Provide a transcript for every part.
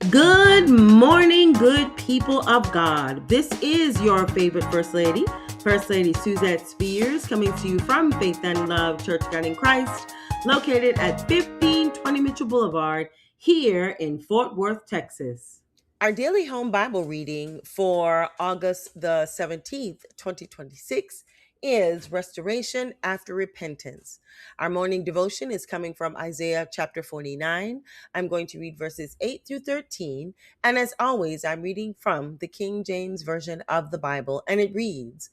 Good morning, good people of God. This is your favorite First Lady Suzette Spears, coming to you from Faith and Love Church God in Christ, located at 1520 Mitchell Boulevard, here in Fort Worth, Texas. Our daily home Bible reading for August the 17th, 2026 is Restoration After Repentance. Our morning devotion is coming from Isaiah chapter 49. I'm going to read verses 8 through 13. And as always, I'm reading from the King James Version of the Bible, and it reads,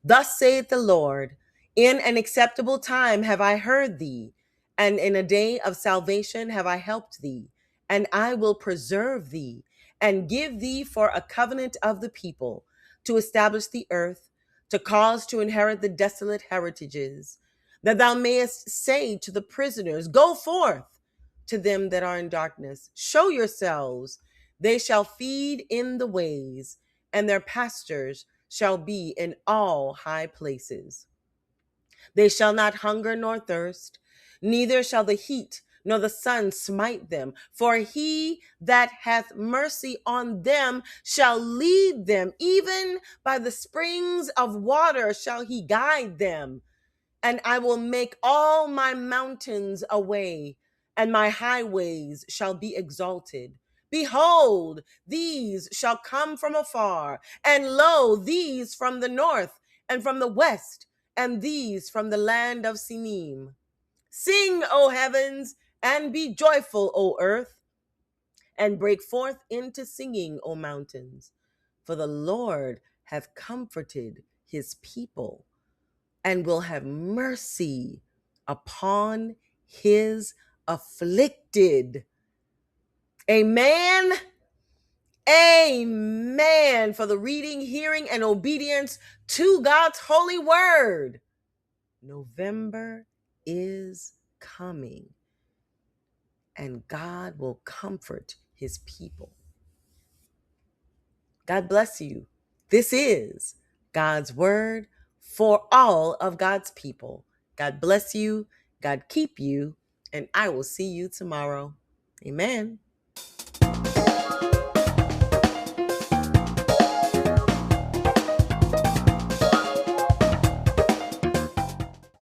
"Thus saith the Lord, in an acceptable time have I heard thee, and in a day of salvation have I helped thee, and I will preserve thee and give thee for a covenant of the people, to establish the earth, to cause to inherit the desolate heritages, that thou mayest say to the prisoners, Go forth. To them that are in darkness, show yourselves. They shall feed in the ways, and their pastures shall be in all high places. They shall not hunger nor thirst, neither shall the heat nor the sun smite them. For he that hath mercy on them shall lead them, even by the springs of water shall he guide them. And I will make all my mountains a way, and my highways shall be exalted. Behold, these shall come from afar, and lo, these from the north and from the west, and these from the land of Sinim. Sing, O heavens, and be joyful, O earth, and break forth into singing, O mountains. For the Lord hath comforted his people, and will have mercy upon his afflicted." Amen. Amen. For the reading, hearing, and obedience to God's holy word. November is coming, and God will comfort his people. God bless you. This is God's word for all of God's people. God bless you. God keep you. And I will see you tomorrow. Amen.